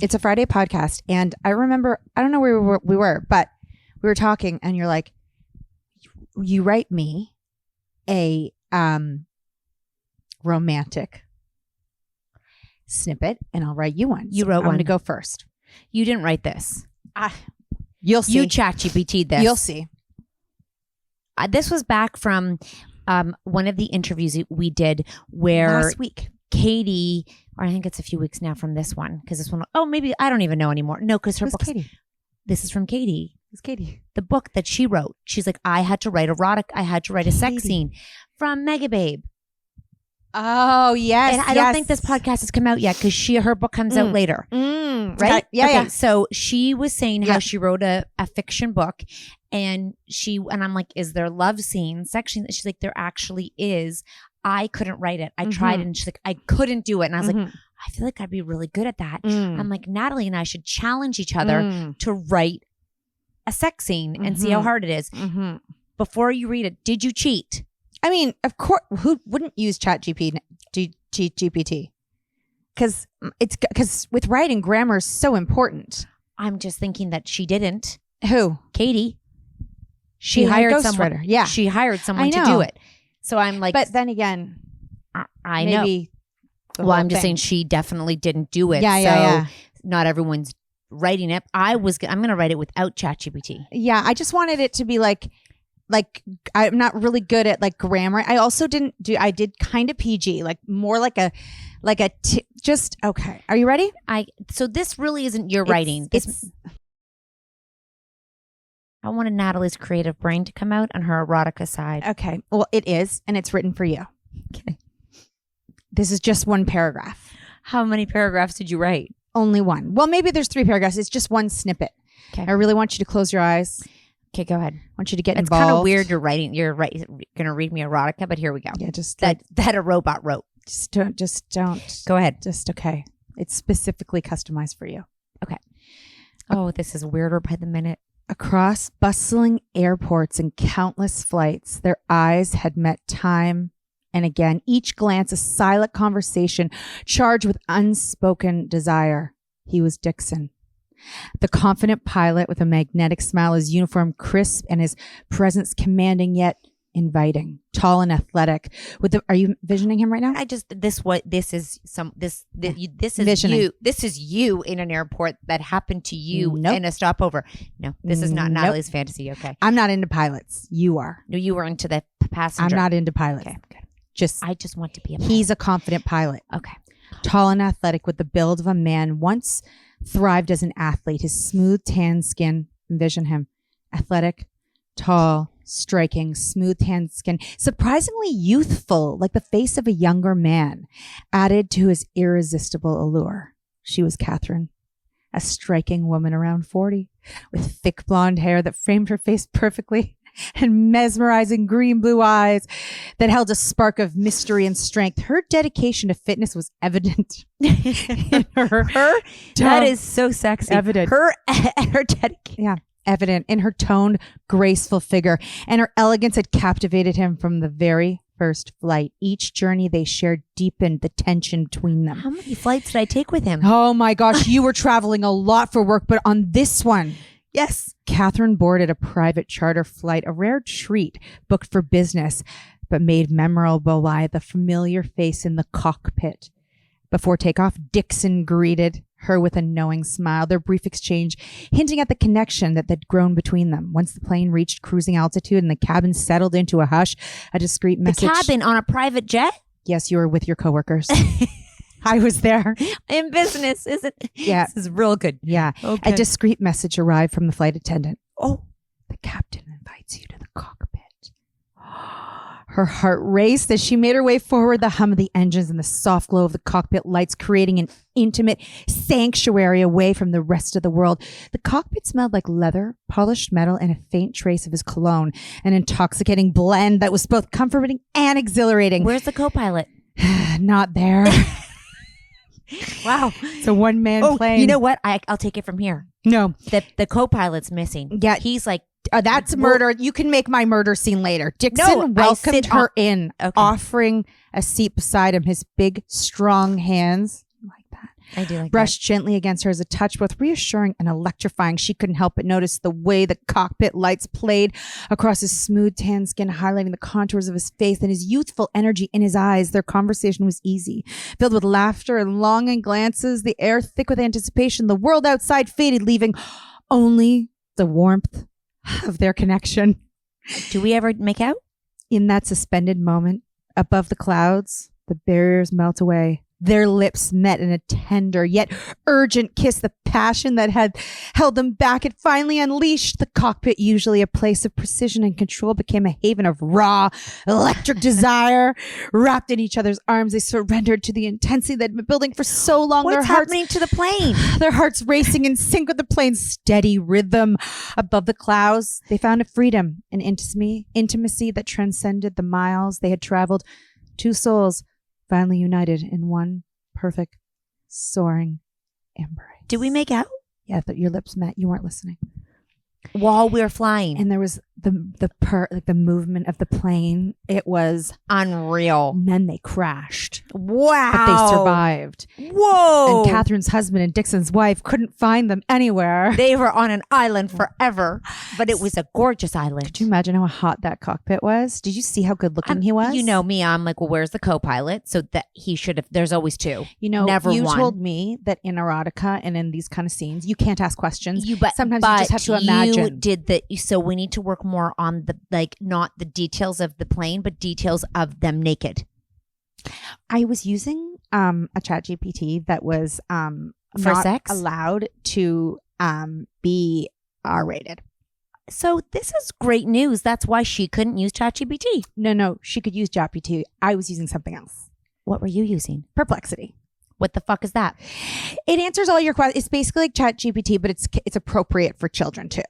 It's a Friday podcast. And I remember, I don't know where we were, but we were talking and you're like, you write me a romantic snippet and I'll write you one. You wrote one. I'm going to go first. You didn't write this. You'll see. You ChatGPT'd this. You'll see. This was back from one of the interviews we did where last week. Katie, or I think it's a few weeks now from this one, because this one, maybe I don't even know anymore. No, because her book. This is from Katie. It's Katie. The book that she wrote. She's like, I had to write I had to write a sex scene from Megababe. Oh, yes. And I don't think this podcast has come out yet because her book comes out later. Right? Okay. Yeah. So she was saying how she wrote a fiction book and I'm like, is there love scene, sex scene? She's like, there actually is. I couldn't write it. I tried it and she's like, I couldn't do it. And I was like, I feel like I'd be really good at that. I'm like, Natalie and I should challenge each other to write a sex scene and see how hard it is. Before you read it, did you cheat? I mean, of course, who wouldn't use ChatGPT? Because with writing, grammar is so important. I'm just thinking that she didn't. Who? Katie. She hired someone. Writer. Yeah, she hired someone to do it. So I'm like, but then again, I maybe know. Well, I'm just saying she definitely didn't do it. Yeah. Not everyone's writing it. I'm going to write it without ChatGPT. Yeah, I just wanted it to be like I'm not really good at like grammar. I also I did kind of PG, like more just okay. Are you ready? So this really isn't your writing. I wanted Natalie's creative brain to come out on her erotica side. Okay. Well, it is, and it's written for you. Okay. This is just one paragraph. How many paragraphs did you write? Only one. Well, maybe there's 3 paragraphs. It's just one snippet. Okay. I really want you to close your eyes. Okay, go ahead. I want you to get involved. It's kind of weird you're going to read me erotica, but here we go. Yeah, just that a robot wrote. Just don't. Go ahead. Just okay. It's specifically customized for you. Okay. Oh, this is weirder by the minute. Across bustling airports and countless flights, their eyes had met time and again, each glance a silent conversation charged with unspoken desire. He was Dixon. The confident pilot with a magnetic smile, his uniform crisp and his presence commanding yet inviting, tall and athletic. Are you envisioning him right now? This is you in an airport that happened to you in a stopover. No, this is not Natalie's fantasy. Okay. I'm not into pilots. You are. No, you were into the passenger. I'm not into pilots. Okay, good. I just want to be a pilot. He's a confident pilot. Okay. Tall and athletic with the build of a man, once thrived as an athlete. His smooth tan skin, envision him, athletic, tall, striking, smooth tan skin, surprisingly youthful, like the face of a younger man, added to his irresistible allure. She was Catherine, a striking woman around 40, with thick blonde hair that framed her face perfectly and mesmerizing green-blue eyes that held a spark of mystery and strength. Her dedication to fitness was evident in her that is so sexy. Evident. Her dedication. Yeah. Evident in her toned, graceful figure, and her elegance had captivated him from the very first flight. Each journey they shared deepened the tension between them. How many flights did I take with him? Oh my gosh, you were traveling a lot for work, but on this one, yes, Catherine boarded a private charter flight, a rare treat booked for business, but made memorable by the familiar face in the cockpit. Before takeoff, Dixon greeted her with a knowing smile, their brief exchange hinting at the connection that had grown between them. Once the plane reached cruising altitude and the cabin settled into a hush, a discreet message. The cabin on a private jet? Yes, you were with your coworkers. I was there. In business, is it? Yeah. This is real good. Yeah. Okay. A discreet message arrived from the flight attendant. Oh, the captain invites you to the cockpit. Her heart raced as she made her way forward, the hum of the engines and the soft glow of the cockpit lights creating an intimate sanctuary away from the rest of the world. The cockpit smelled like leather, polished metal, and a faint trace of his cologne, an intoxicating blend that was both comforting and exhilarating. Where's the co-pilot? Not there. Wow. It's a one-man plane. You know what? I'll take it from here. No. The co-pilot's missing. Yeah. He's like, that's murder. You can make my murder scene later. Dixon welcomed her in, offering a seat beside him, his big, strong hands like that I do like Brushed gently against her as a touch, both reassuring and electrifying. She couldn't help but notice the way the cockpit lights played across his smooth tan skin, highlighting the contours of his face and his youthful energy in his eyes. Their conversation was easy, filled with laughter and longing glances, the air thick with anticipation. The world outside faded, leaving only the warmth of their connection. that. Do we ever make out? In that suspended moment, above the clouds, the barriers melt away. Their lips met in a tender yet urgent kiss. The passion that had held them back had finally unleashed. The cockpit, usually a place of precision and control, became a haven of raw, electric desire. Wrapped in each other's arms, they surrendered to the intensity that had been building for so long. What's happening to the plane? Their hearts racing in sync with the plane's steady rhythm. Above the clouds, they found a freedom, an intimacy that transcended the miles they had traveled. Two souls finally united in one perfect, soaring embrace. Did we make out? Yeah, your lips met. You weren't listening. While we were flying. And there was the movement of the plane. It was unreal. And then they crashed. Wow. But they survived. Whoa. And Catherine's husband and Dixon's wife couldn't find them anywhere. They were on an island forever, but it was a gorgeous island. Could you imagine how hot that cockpit was? Did you see how good looking he was? You know me, I'm like, well, where's the co-pilot? So that he should have, there's always two. You know, never you one. told me that in erotica and in these kind of scenes, you can't ask questions. Sometimes but you just have to imagine. You did so we need to work more on the, like, not the details of the plane, but details of them naked. I was using a chat GPT that was For not sex? allowed to be R-rated. So this is great news. That's why she couldn't use ChatGPT. No, she could use GPT. I was using something else. What were you using? Perplexity. What the fuck is that? It answers all your questions. It's basically like ChatGPT, but it's appropriate for children too.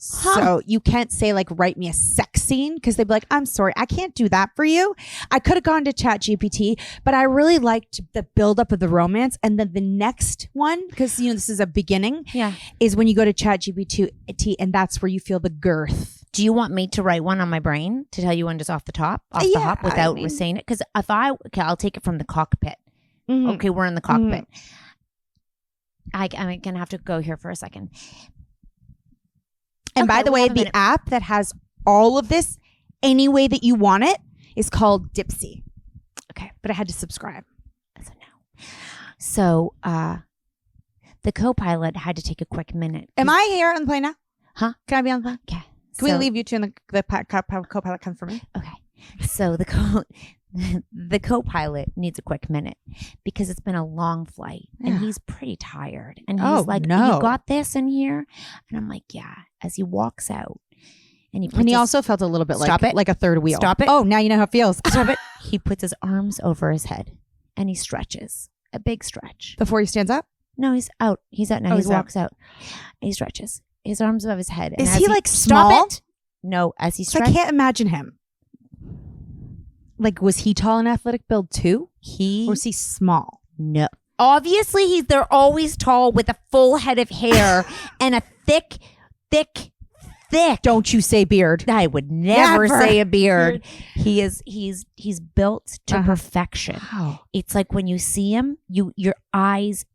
So you can't say like, write me a sex scene, because they'd be like, I'm sorry, I can't do that for you. I could have gone to ChatGPT, but I really liked the buildup of the romance. And then the next one, because this is a beginning, is when you go to ChatGPT, and that's where you feel the girth. Do you want me to write one on my brain to tell you one just off the hop without saying it? Because I'll take it from the cockpit. Mm-hmm. Okay, we're in the cockpit. Mm-hmm. I'm gonna have to go here for a second. And by the way, the app that has all of this any way that you want it is called Dipsy. Okay. But I had to subscribe. So the co-pilot had to take a quick minute. Am I here on the plane now? Huh? Can I be on the plane? Okay. Can we leave you two and the co-pilot comes for me? Okay. So the co-pilot needs a quick minute because it's been a long flight and he's pretty tired. And he's like, no. You got this in here? And I'm like, yeah. As he walks out. And he also felt a little bit like a third wheel. Stop it. Oh, now you know how it feels. Stop it. He puts his arms over his head and he stretches. A big stretch. Before he stands up? No, he's out. He's out now. He walks out. He stretches. His arms above his head. Is he like small? Stop it. No, as he stretches. I can't imagine him. Like, was he tall and athletic build too? Or was he small? No. Obviously, they're always tall with a full head of hair and a thick. Don't you say beard. I would never say a beard. He's built to perfection. Wow. It's like when you see him, your eyes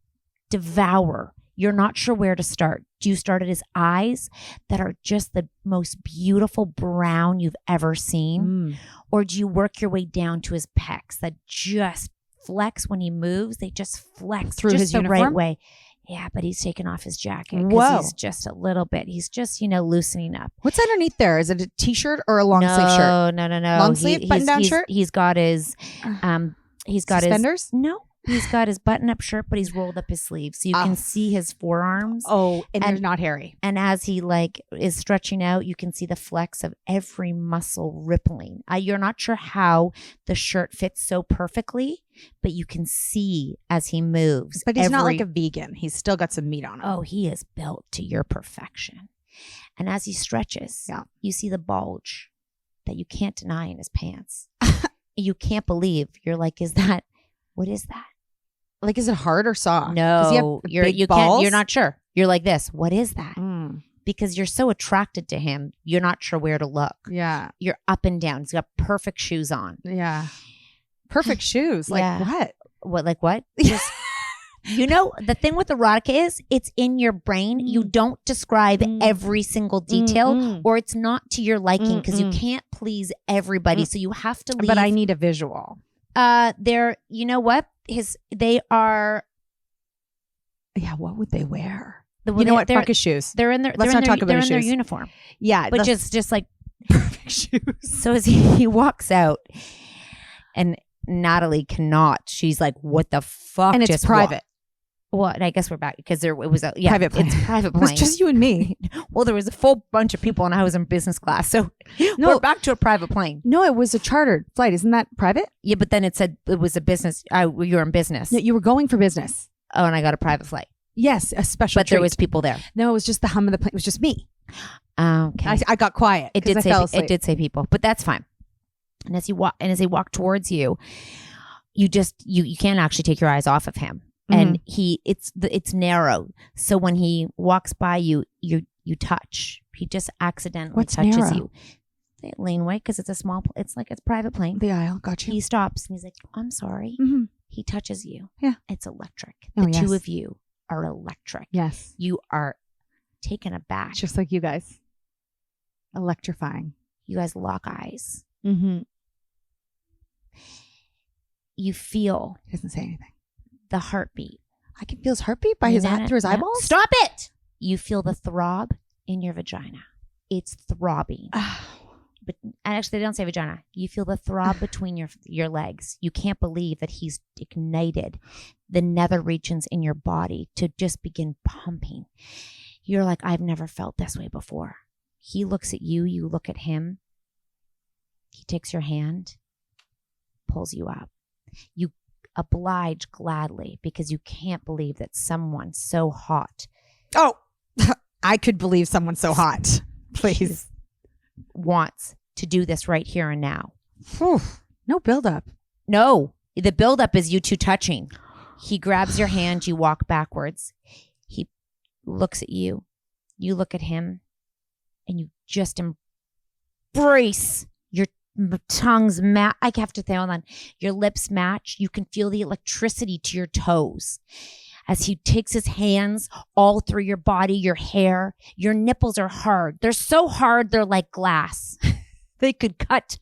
devour. You're not sure where to start. Do you start at his eyes that are just the most beautiful brown you've ever seen? Or do you work your way down to his pecs that just flex when he moves? They just flex through just his the uniform? right way. Yeah, but he's taken off his jacket Whoa. because he's just a little bit. He's just, loosening up. What's underneath there? Is it a t-shirt or a long sleeve shirt? No. Long sleeve button-down shirt? He's got his suspenders? No. He's got his button-up shirt, but he's rolled up his sleeves. So you can see his forearms. Oh, and they're not hairy. And as he is stretching out, you can see the flex of every muscle rippling. You're not sure how the shirt fits so perfectly, but you can see as he moves. But he's not like a vegan. He's still got some meat on him. Oh, he is built to your perfection. And as he stretches, you see the bulge that you can't deny in his pants. You can't believe. You're like, what is that? Like, is it hard or soft? No, you're not sure. You're like this. What is that? Because you're so attracted to him, you're not sure where to look. Yeah. You're up and down. He's got perfect shoes on. Yeah. Perfect shoes. Like what? What? Like what? You know, the thing with erotica is it's in your brain. You don't describe every single detail or it's not to your liking because you can't please everybody. So you have to leave. But I need a visual. You know what? They are. Yeah, what would they wear? Well, you know what? Fuck his shoes. They're in their. Let's not talk about They're his in their shoes. uniform. Yeah, which is just like perfect shoes. So as he walks out, and Natalie cannot. She's like, "What the fuck?" And it's private. Well, and I guess we're back because it was a private plane. It's private plane. It was just you and me. Well, there was a full bunch of people, and I was in business class, so we're back to a private plane. No, it was a chartered flight. Isn't that private? Yeah, but then it said it was a business. You were in business. No, you were going for business. Oh, and I got a private flight. Yes, a special. But treat. there was people there. No, it was just the hum of the plane. It was just me. Okay. I got quiet. It did say people, but that's fine. And as he walked towards you, you can't actually take your eyes off of him. And it's narrow. So when he walks by you touch. He just accidentally touches narrow? you. The laneway, because it's it's like a private plane. The aisle, got you. He stops and he's like, "I'm sorry." Mm-hmm. He touches you. Yeah. It's electric. Oh, The two of you are electric. Yes. You are taken aback. Just like you guys. Electrifying. You guys lock eyes. Mm-hmm. You feel He doesn't say anything. the heartbeat. I can feel his heartbeat by through his eyeballs? Stop it! You feel the throb in your vagina. It's throbbing. But actually, they don't say vagina. You feel the throb between your legs. You can't believe that he's ignited the nether regions in your body to just begin pumping. You're like, I've never felt this way before. He looks at you. You look at him. He takes your hand, pulls you up. You oblige gladly because you can't believe that someone so hot. Oh, I could believe someone so hot. Please. Wants to do this right here and now. Whew. No buildup. No, the buildup is you two touching. He grabs your hand. You walk backwards. He looks at you. You look at him, and you just embrace. Your tongues match. I have to say, hold on. Your lips match. You can feel the electricity to your toes. As he takes his hands all through your body, your hair, your nipples are hard. They're so hard, they're like glass. They could cut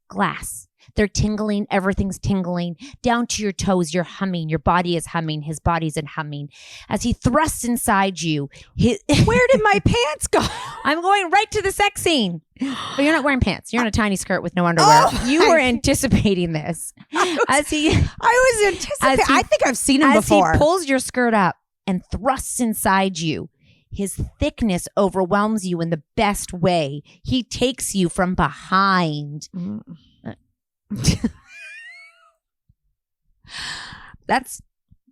glass. They're tingling. Everything's tingling. Down to your toes, you're humming. Your body is humming. His body's in humming. As he thrusts inside you. Where did my pants go? I'm going right to the sex scene. But you're not wearing pants. You're in a tiny skirt with no underwear. You were anticipating this. I was anticipating. I think I've seen him before. As he pulls your skirt up and thrusts inside you, his thickness overwhelms you in the best way. He takes you from behind.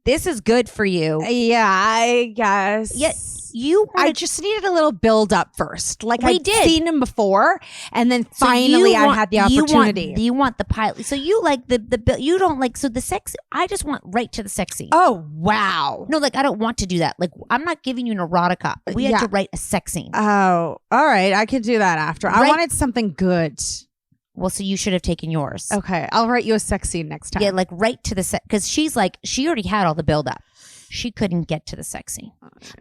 This is good for you. Yeah, I guess. Yes. I just needed a little build up first. Like I'd did. seen him before, and then finally I had the opportunity. You want the pilot. So you like the you don't like, so the sex, I just want right to the sex scene. Oh, wow. No, like I don't want to do that. Like I'm not giving you an erotica. We had to write a sex scene. Oh, all right. I could do that after. I wanted something good. Well, so you should have taken yours. Okay. I'll write you a sex scene next time. Yeah, like right to the sex, because she's like, she already had all the build up. She couldn't get to the sex scene.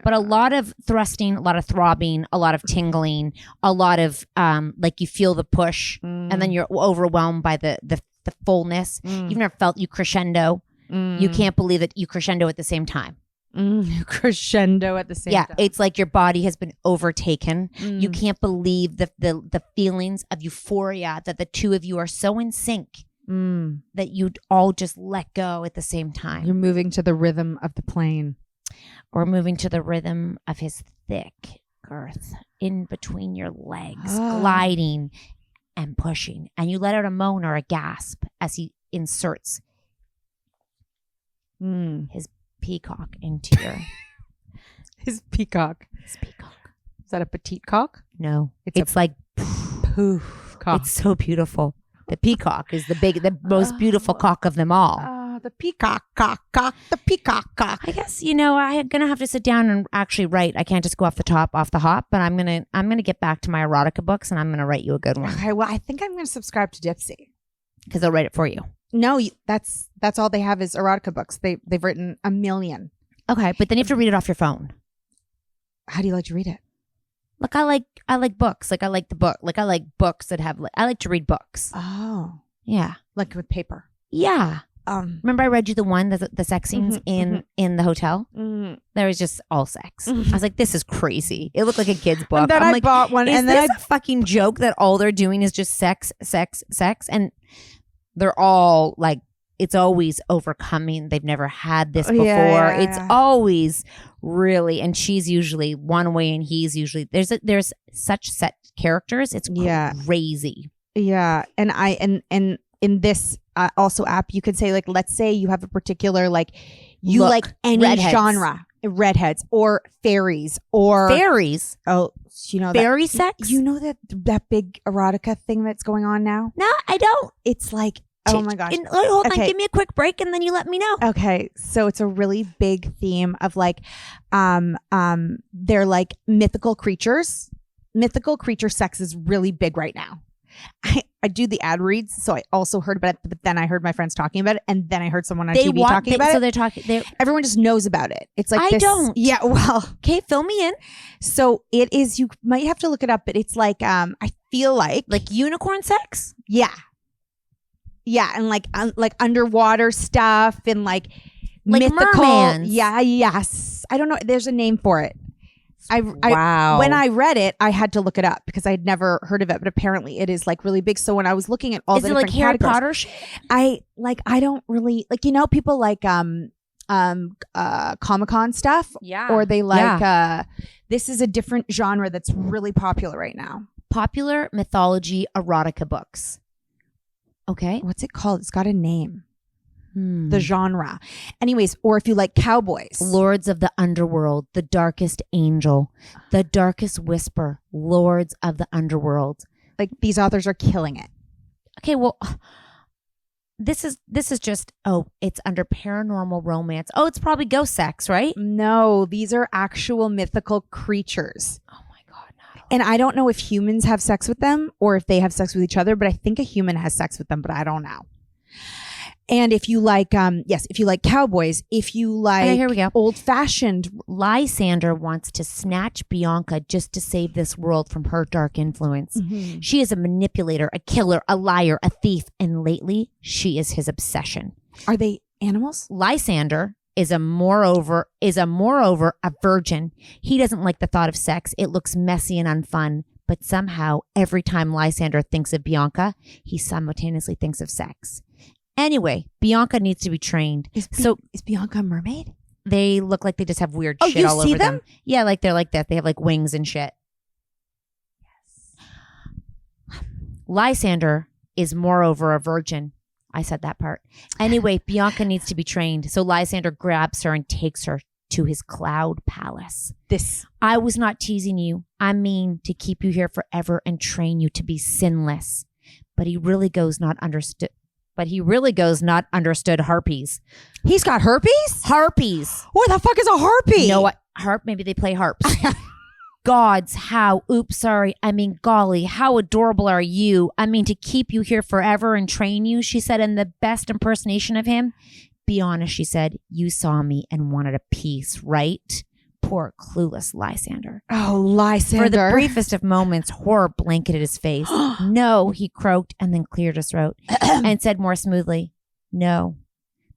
But a lot of thrusting, a lot of throbbing, a lot of tingling, a lot of like you feel the push and then you're overwhelmed by the fullness. You've never felt you crescendo. You can't believe that you crescendo at the same time. Crescendo at the same time. Yeah, it's like your body has been overtaken. You can't believe the feelings of euphoria that the two of you are so in sync. That you'd all just let go at the same time. You're moving to the rhythm of the plane. Or moving to the rhythm of his thick girth in between your legs, gliding and pushing. And you let out a moan or a gasp as he inserts his peacock into your... His peacock. His peacock. Is that a petite cock? No. It's like... Poof cock. It's so beautiful. The peacock is the most beautiful cock of them all. The peacock cock, the peacock cock. I guess, I'm gonna have to sit down and actually write. I can't just go off the hop, but I'm gonna get back to my erotica books and I'm gonna write you a good one. Okay, well, I think I'm gonna subscribe to Dipsy because they'll write it for you. No, that's all they have is erotica books. They've written a million. Okay, but then you have to read it off your phone. How do you like to read it? Like I like books. Like I like the book. Like I like books that have. I like to read books. Oh, Yeah. like with paper. Yeah. Remember I read you the sex scenes in the hotel? Mm-hmm. There was just all sex. I was like, this is crazy. It looked like a kid's book. And then I'm I like, bought one. Is And then this a fucking joke that all they're doing is just sex? And they're all like, it's always overcoming. They've never had this before. It's always really, and she's usually one way and he's usually, there's such set characters. It's crazy. Yeah. And in this also app, you could say, like, let's say you have a particular, like, you like any genre, redheads or fairies or fairies. Oh, you know, fairy sex. You know that big erotica thing that's going on now? No, I don't. It's like, oh my gosh. Hold on, give me a quick break and then you let me know. Okay. So it's a really big theme of like, they're like mythical creatures. Mythical creature sex is really big right now. I do the ad reads, so I also heard about it, but then I heard my friends talking about it, and then I heard someone on TV talking about it. So they're talking. Everyone just knows about it. It's like I don't. Yeah, well, okay, fill me in. So it is. You might have to look it up, but it's like I feel like unicorn sex. Yeah, and like underwater stuff and like mythical. Mermans. Yeah, yes. I don't know. There's a name for it. Wow. When I read it, I had to look it up because I'd never heard of it, but apparently it is like really big. So when I was looking at all the different Harry categories, Potter shit? I don't really like, you know, people like Comic-Con stuff. Yeah. Or they like this is a different genre that's really popular right now. Popular mythology erotica books. Okay. What's it called? It's got a name. The genre. Anyways, or if you like cowboys. Lords of the Underworld, The Darkest Angel, The Darkest Whisper, Lords of the Underworld. Like these authors are killing it. Okay, well, this is just, it's under paranormal romance. Oh, it's probably ghost sex, right? No, these are actual mythical creatures. Oh my God. And I don't know if humans have sex with them or if they have sex with each other, but I think a human has sex with them, but I don't know. And if you like, if you like cowboys, if you like here we go. Old-fashioned. Lysander wants to snatch Bianca just to save this world from her dark influence. Mm-hmm. She is a manipulator, a killer, a liar, a thief, and lately she is his obsession. Are they animals? Lysander is a moreover a virgin. He doesn't like the thought of sex. It looks messy and unfun. But somehow, every time Lysander thinks of Bianca, he simultaneously thinks of sex. Anyway, Bianca needs to be trained. Is Bianca a mermaid? They look like they just have weird shit all over them. Yeah, like they're like that. They have like wings and shit. Yes. Lysander is moreover a virgin. I said that part. Anyway, Bianca needs to be trained. So Lysander grabs her and takes her to his cloud palace. I was not teasing you. I mean to keep you here forever and train you to be sinless. But he really goes not understood harpies. He's got herpes? Harpies. What the fuck is a harpy? You know what? Harp? Maybe they play harps. Gods, golly, how adorable are you? I mean, to keep you here forever and train you, she said in the best impersonation of him. Be honest, she said. You saw me and wanted a piece, right? Poor clueless Lysander. Oh, Lysander. For the briefest of moments, horror blanketed his face. No, he croaked and then cleared his throat and said more smoothly, no.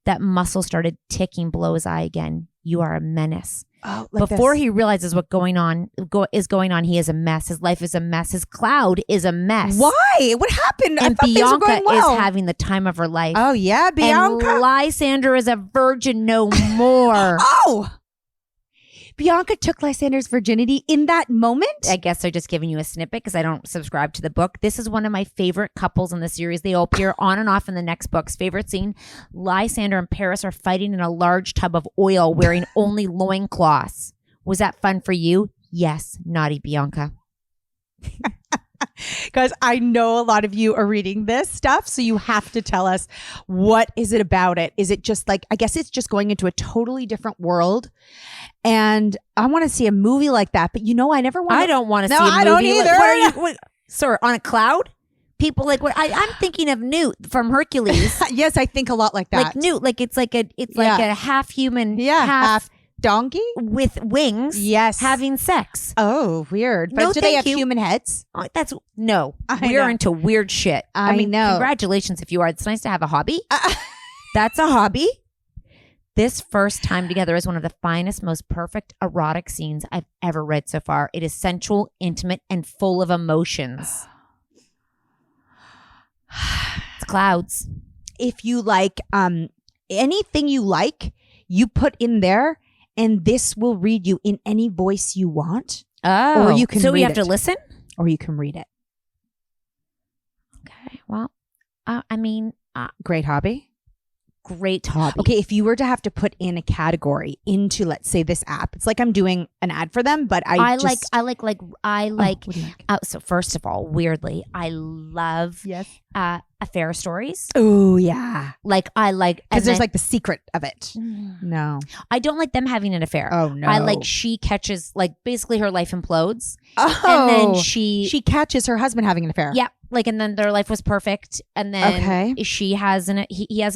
That muscle started ticking below his eye again. You are a menace. Oh, like Before he realizes what's going on, he is a mess. His life is a mess. His cloud is a mess. Why? What happened? And Bianca is having the time of her life. Oh, yeah, Bianca. And Lysander is a virgin no more. Oh! Bianca took Lysander's virginity in that moment? I guess they're just giving you a snippet because I don't subscribe to the book. This is one of my favorite couples in the series. They all appear on and off in the next books. Favorite scene, Lysander and Paris are fighting in a large tub of oil wearing only loincloths. Was that fun for you? Yes, naughty Bianca. Guys, I know a lot of you are reading this stuff, so you have to tell us, what is it about it? Is it just like, I guess it's just going into a totally different world, and I want to see a movie like that, but you know, I never want. I don't want to see a movie. I don't either. Like, what are you, sir, on a cloud? People like what? I'm thinking of Newt from Hercules. Yes, I think a lot like that. Like Newt, like it's like a half human, half donkey with wings. Yes. Having sex. Oh, weird. But No, do they thank have you. human heads? Oh, we're know. into weird shit. I mean, know. Congratulations if you are. It's nice to have a hobby. That's a hobby. This first time together is one of the finest, most perfect erotic scenes I've ever read so far. It is sensual, intimate, and full of emotions. It's clouds. If you like anything you like, you put in there, and this will read you in any voice you want. Oh, or you can. So read we have it. to listen, or you can read it. Okay. Well, I mean, great hobby. Great hobby. Okay, if you were to have to put in a category into, let's say, this app, it's like I'm doing an ad for them, but I like. What do you like? So first of all, weirdly, I love affair stories. Oh yeah, because there's like the secret of it. No, I don't like them having an affair. Oh no, I like she catches basically her life implodes. Oh, and then she catches her husband having an affair. Yeah. And then their life was perfect, and then he has an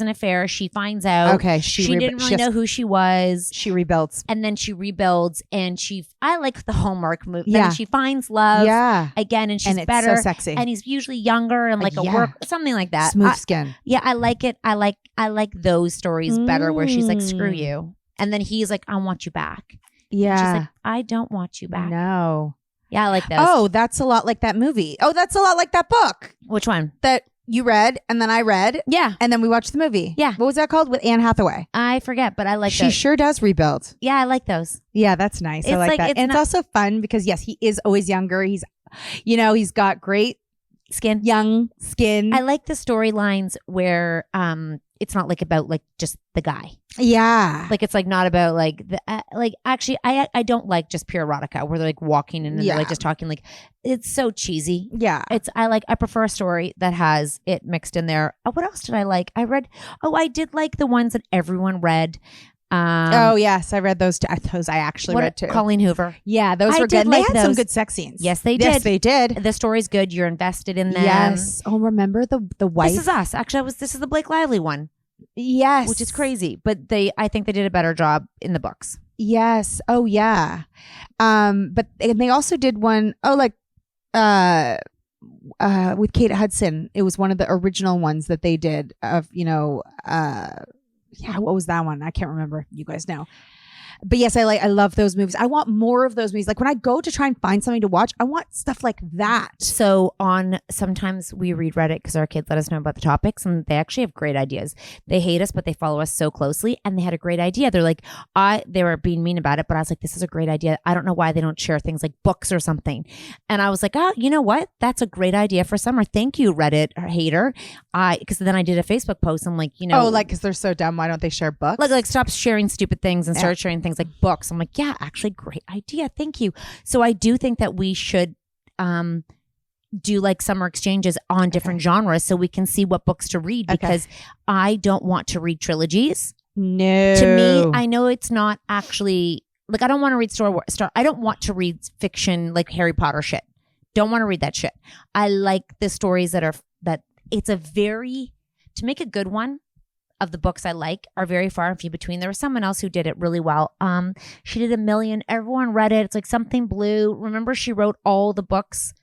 affair. She finds out. Okay, she didn't really know who she was. She rebuilds, and then she rebuilds, and I like the Hallmark movie. Yeah, then she finds love. Yeah, again, and she's and it's better, so sexy, and he's usually younger and a work something like that. Smooth skin. Yeah, I like it. I like those stories better, where she's like, "Screw you," and then he's like, "I want you back." Yeah, and she's like, "I don't want you back." No. Yeah, I like those. Oh, that's a lot like that movie. Oh, that's a lot like that book. Which one? That you read and then I read. Yeah. And then we watched the movie. Yeah. What was that called? With Anne Hathaway. I forget, but I like She those. sure does rebuild. Yeah, I like those. Yeah, that's nice. I like that. And it's also fun because, yes, he is always younger. He's, he's got great young skin. I like the storylines where it's not about just the guy. Yeah. It's not about actually I don't like just pure erotica where they're walking in and they're just talking it's so cheesy. Yeah. I prefer a story that has it mixed in there. Oh, what else did I like? I did like the ones that everyone read. Oh yes, I read those too. Those I actually read too. Colleen Hoover. Yeah, those were good. And they had some good sex scenes. Yes, they did. Yes, they did. The story's good. You're invested in them. Yes. Oh, remember the wife? This Is Us. Actually, this is the Blake Lively one. Yes, which is crazy, but I think they did a better job in the books. Yes. Oh yeah. But and they also did one. With Kate Hudson. It was one of the original ones that they did of what was that one? I can't remember. You guys know. But yes, I love those movies. I want more of those movies. When I go to try and find something to watch, I want stuff like that. So sometimes we read Reddit because our kids let us know about the topics, and they actually have great ideas. They hate us, but they follow us so closely, and they had a great idea. They're like, they were being mean about it, but I was like, this is a great idea. I don't know why they don't share things like books or something. And I was like, oh, you know what? That's a great idea for summer. Thank you, Reddit hater. Because then I did a Facebook post. I'm like, because they're so dumb. Why don't they share books? Stop sharing stupid things and start sharing things like books. I'm like, yeah, actually great idea. Thank you. So I do think that we should do summer exchanges on different genres so we can see what books to read because I don't want to read trilogies. No. To me, I know it's not actually I don't want to read I don't want to read fiction like Harry Potter shit. Don't want to read that shit. I like the stories that it's to make a good one of the books I like are very far and few between. There was someone else who did it really well. She did 1 million. Everyone read it. It's Something Blue. Remember, she wrote all the books.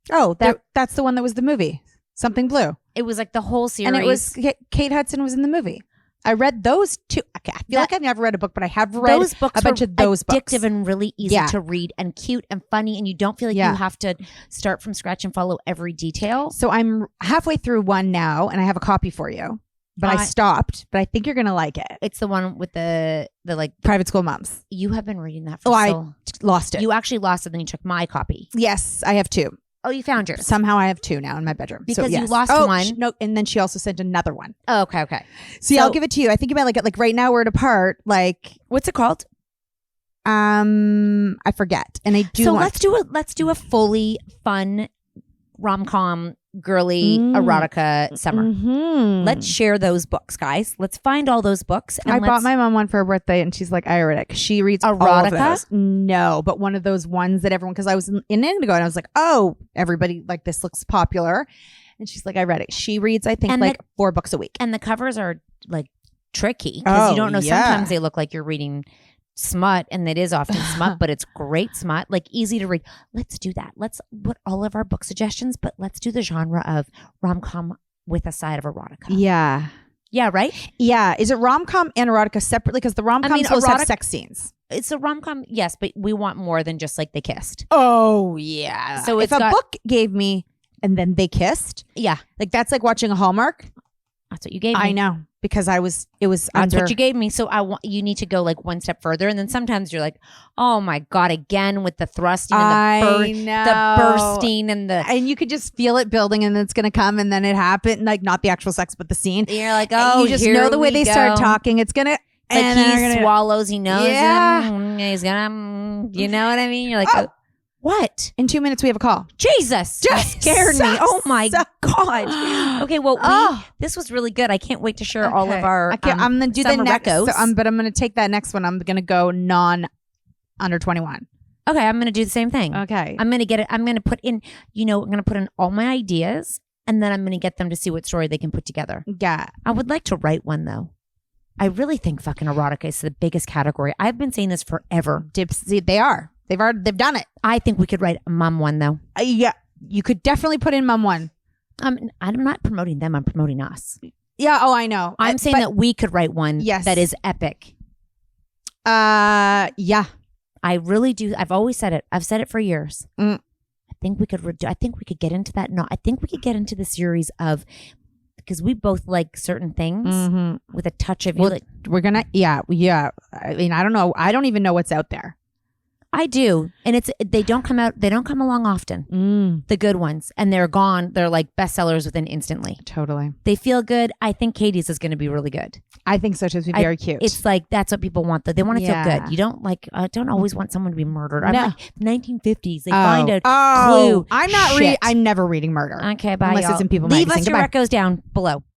Oh, that's the one that was the movie. Something Blue. It was the whole series. And it was Kate Hudson was in the movie. I read those too. Okay, I feel like I've never read a book, but I have read those books a bunch of those books. Addictive and really easy to read and cute and funny, and you don't feel like you have to start from scratch and follow every detail. So I'm halfway through one now, and I have a copy for you. But I stopped. But I think you're gonna like it. It's the one with the private school moms. You have been reading that for I lost it. You actually lost it, then you took my copy. Yes, I have 2. Oh, you found yours. Somehow I have 2 now in my bedroom. Because you lost one. No, and then she also sent another one. Oh, okay. So I'll give it to you. I think about right now we're apart. What's it called? I forget. And I do. So let's do a fully fun rom-com girly erotica summer. Mm-hmm. Let's share those books, guys. Let's find all those books. And I bought my mom one for her birthday, and she's like, I read it. She reads erotica. All of those. No, but one of those ones that everyone, because I was in Indigo, and I was like, oh, everybody this looks popular, and she's like, I read it. She reads, I think, 4 books a week, and the covers are tricky because you don't know. Yeah. Sometimes they look like you're reading smut, and it is often smut, but it's great smut, like easy to read. Let's do that. Let's put all of our book suggestions, but let's do the genre of rom-com with a side of erotica. Yeah. Yeah, right? Yeah. Is it rom-com and erotica separately? Because the rom-coms supposed to have sex scenes. It's a rom-com, yes, but we want more than just like they kissed. Oh, yeah. So if a book gave me and then they kissed, yeah, like that's like watching a Hallmark. That's what you gave me. I know, because it was That's what you gave me. So you need to go like one step further. And then sometimes you're like, oh my God, again with the thrusting and the bursting and you could just feel it building and then it's going to come and then it happened. Like not the actual sex, but the scene. And you're like, oh, you just know the way they start talking. It's going to. Like he swallows, he knows. Yeah. He's going to, you know what I mean? You're like, oh. What? In 2 minutes, we have a call. Jesus. Just scared me. Oh my God. Okay, well, this was really good. I can't wait to share all of our I'm going to do the next. But I'm going to take that next one. I'm going to go under 21. Okay, I'm going to do the same thing. Okay. I'm going to get it. I'm going to put in, I'm going to put in all my ideas and then I'm going to get them to see what story they can put together. Yeah. I would like to write one though. I really think fucking erotica is the biggest category. I've been saying this forever. They are. They've done it. I think we could write a mum one though. Yeah, you could definitely put in mum one. I'm not promoting them. I'm promoting us. Yeah. Oh, I know. I'm saying that we could write one. Yes. That is epic. Yeah. I really do. I've always said it. I've said it for years. I think we could. I think we could get into that. No, I think we could get into the series of. Because we both like certain things with a touch of. Well, we're gonna. Yeah. I mean, I don't know. I don't even know what's out there. I do, and they don't come along often. The good ones, and they're gone. They're like bestsellers within instantly. Totally, they feel good. I think Katie's is going to be really good. I think so too. It's very cute. It's like that's what people want. Though they want to feel good. You don't like. Don't always want someone to be murdered. I'm like 1950s. They find a clue. I'm not reading. I'm never reading murder. Okay, bye. Unless y'all. it's in People Leave magazine. us your recos down below.